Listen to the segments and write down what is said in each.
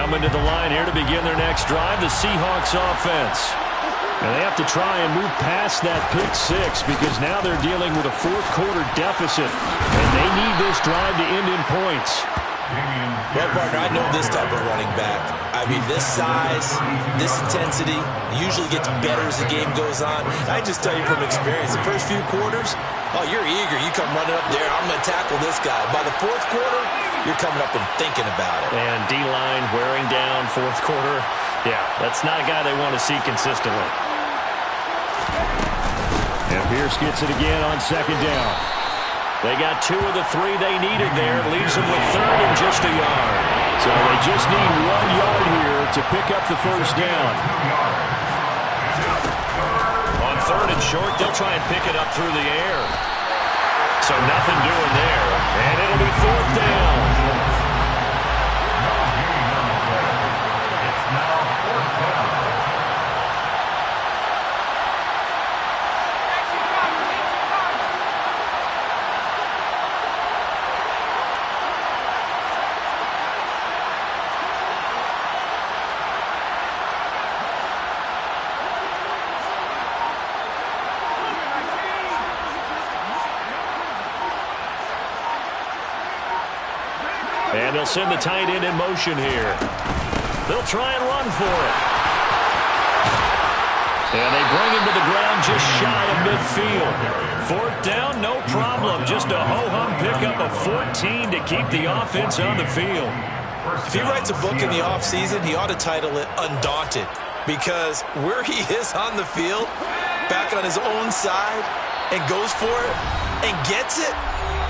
Coming to the line here to begin their next drive, the Seahawks offense. And they have to try and move past that pick six because now they're dealing with a fourth-quarter deficit. And they need this drive to end in points. Well, partner, I know this type of running back. I mean, this size, this intensity usually gets better as the game goes on. I just tell you from experience, the first few quarters, oh, you're eager. You come running up there, I'm going to tackle this guy. By the fourth quarter, you're coming up and thinking about it. And D-line wearing down fourth quarter. Yeah, that's not a guy they want to see consistently. And Pierce gets it again on second down. They got 2 of the 3 they needed there. Leaves them with third and just a yard. So they just need 1 yard here to pick up the first down. On third and short, they'll try and pick it up through the air. So nothing doing there. And it'll be fourth down. And they'll send the tight end in motion here. They'll try and run for it. And they bring him to the ground just shy of midfield. Fourth down, no problem. Just a ho-hum pickup of 14 to keep the offense on the field. If he writes a book in the offseason, he ought to title it Undaunted. Because where he is on the field, back on his own side, and goes for it, and gets it,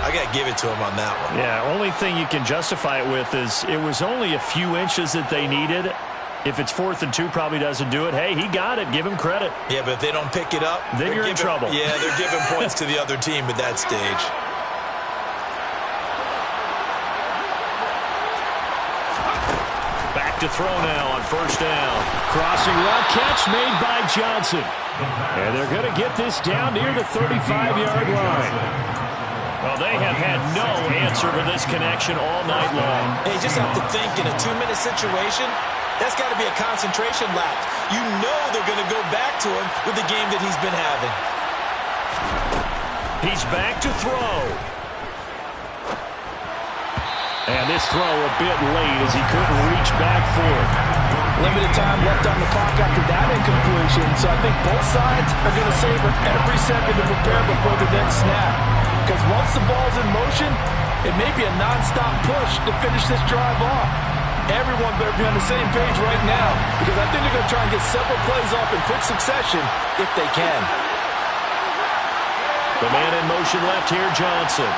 I got to give it to him on that one. Yeah, only thing you can justify it with is it was only a few inches that they needed. If it's 4th and 2, probably doesn't do it. Hey, he got it. Give him credit. Yeah, but if they don't pick it up, then you're in trouble. Yeah, they're giving points to the other team at that stage. Back to throw now on first down. Crossing route catch made by Johnson. And they're going to get this down near the 35-yard line. Well, they have had no answer for this connection all night long. Hey, you just have to think in a 2-minute situation, that's got to be a concentration lapse. You know they're going to go back to him with the game that he's been having. He's back to throw. And this throw a bit late as he couldn't reach back for it. Limited time left on the clock after that incompletion, so I think both sides are going to savor every second to prepare before the next snap. Because once the ball's in motion, it may be a non-stop push to finish this drive off. Everyone better be on the same page right now, because I think they're going to try and get several plays off in quick succession if they can. The man in motion left here, Johnson.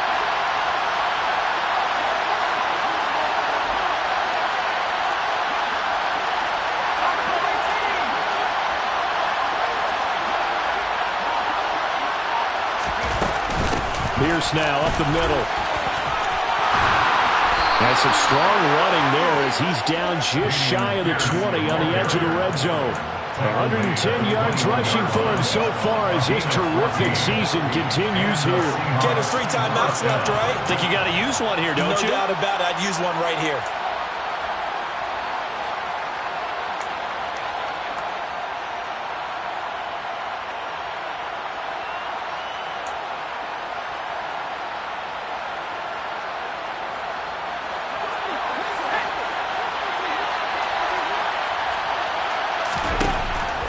Pierce now up the middle. And some strong running there as he's down just shy of the 20 on the edge of the red zone. 110 yards rushing for him so far as his terrific season continues here. Ken, there's 3 timeouts left, right? Think you got to use one here, don't you? No doubt about it. I'd use one right here.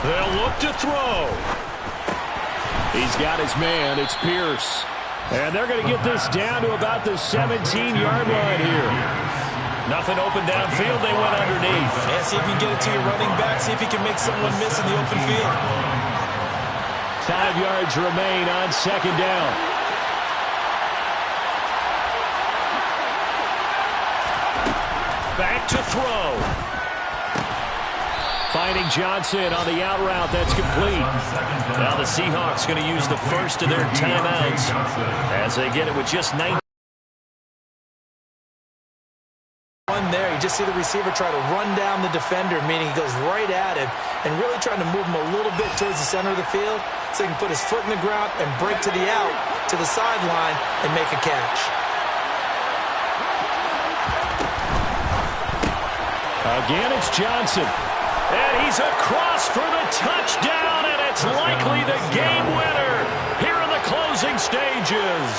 They'll look to throw. He's got his man. It's Pierce. And they're going to get this down to about the 17-yard line here. Nothing open downfield. They went underneath. Yeah, see if you can get it to your running back. See if you can make someone miss in the open field. 5 yards remain on second down. Back to throw. Finding Johnson on the out route. That's complete. Now the Seahawks going to use the first of their timeouts as they get it with just 19. One there. You just see the receiver try to run down the defender, meaning he goes right at him and really trying to move him a little bit towards the center of the field so he can put his foot in the ground and break to the out, to the sideline, and make a catch. Again, it's Johnson. And he's across for the touchdown, and it's likely the game winner here in the closing stages.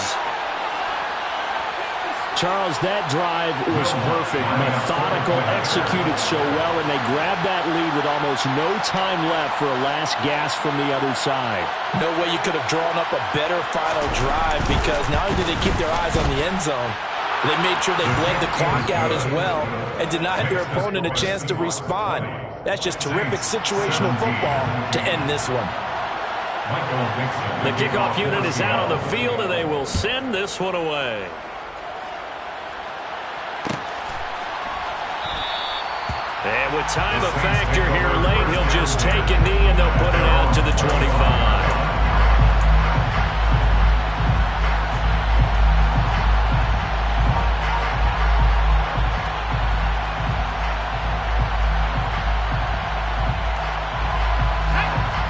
Charles, that drive was perfect, methodical, executed so well, and they grabbed that lead with almost no time left for a last gasp from the other side. No way you could have drawn up a better final drive, because not only did they keep their eyes on the end zone, they made sure they bled the clock out as well and denied their opponent a chance to respond. That's just terrific situational football to end this one. The kickoff unit is out on the field, and they will send this one away. And with time a factor here late, he'll just take a knee and they'll put it out to the 25.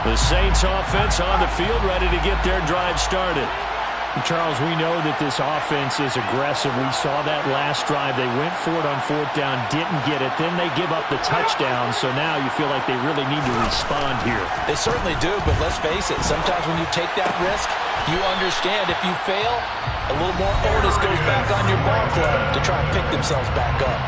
The Saints offense on the field, ready to get their drive started. Charles, we know that this offense is aggressive. We saw that last drive. They went for it on fourth down, didn't get it. Then they give up the touchdown, so now you feel like they really need to respond here. They certainly do, but let's face it, sometimes when you take that risk, you understand if you fail, a little more onus goes back on your ball club to try and pick themselves back up.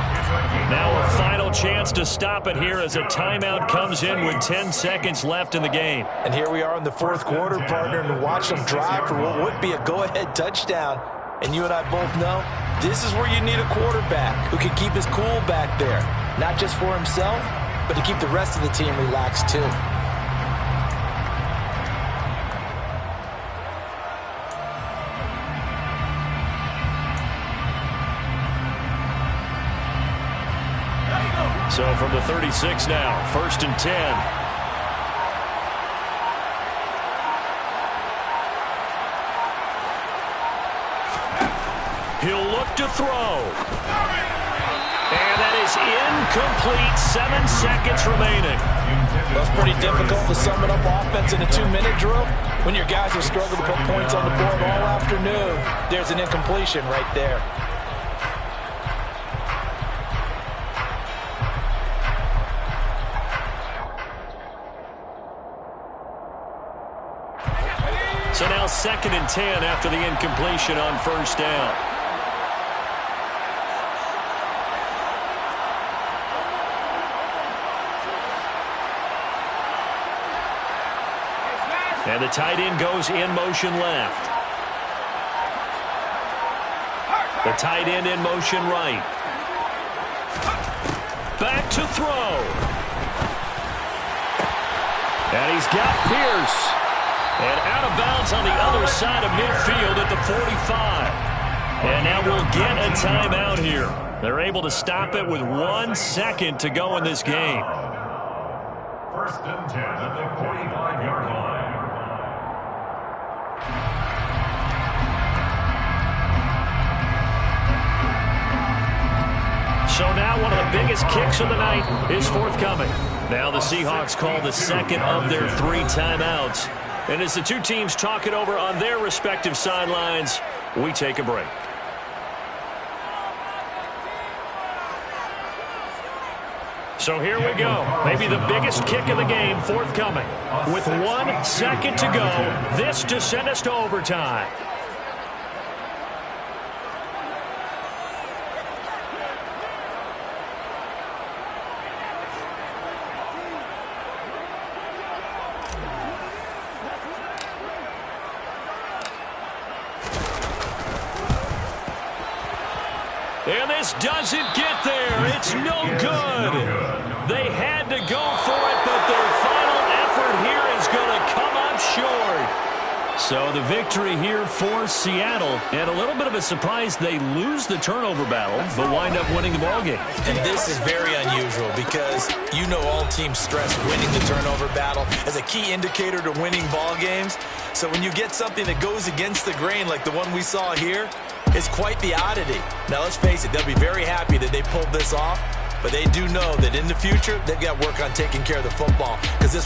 Now a final chance to stop it here as a timeout comes in with 10 seconds left in the game. And here we are in the fourth quarter, partner, and watch them drive for what would be a go-ahead touchdown. And you and I both know this is where you need a quarterback who can keep his cool back there, not just for himself, but to keep the rest of the team relaxed too. So from the 36 now, 1st and 10. He'll look to throw. And that is incomplete. 7 seconds remaining. That's pretty difficult to sum it up offense in a 2-minute drill. When your guys have struggled to put points on the board all afternoon, there's an incompletion right there. So now 2nd and 10 after the incompletion on 1st down. And the tight end goes in motion left. The tight end in motion right. Back to throw. And he's got Pierce. And out of bounds on the other side of midfield at the 45. And now we'll get a timeout here. They're able to stop it with 1 second to go in this game. 1st and 10 at the 45-yard line. So now one of the biggest kicks of the night is forthcoming. Now the Seahawks call the 2nd of their 3 timeouts. And as the two teams talk it over on their respective sidelines, we take a break. So here we go. Maybe the biggest kick of the game forthcoming. With 1 second to go, this to send us to overtime. And this doesn't get there. It's no good. They had to go for it, but their final effort here is going to come up short. So the victory here for Seattle. And a little bit of a surprise, they lose the turnover battle, but wind up winning the ballgame. And this is very unusual because you know all teams stress winning the turnover battle as a key indicator to winning ball games. So when you get something that goes against the grain like the one we saw here, it's quite the oddity. Now, let's face it, they'll be very happy that they pulled this off, but they do know that in the future, they've got work on taking care of the football because this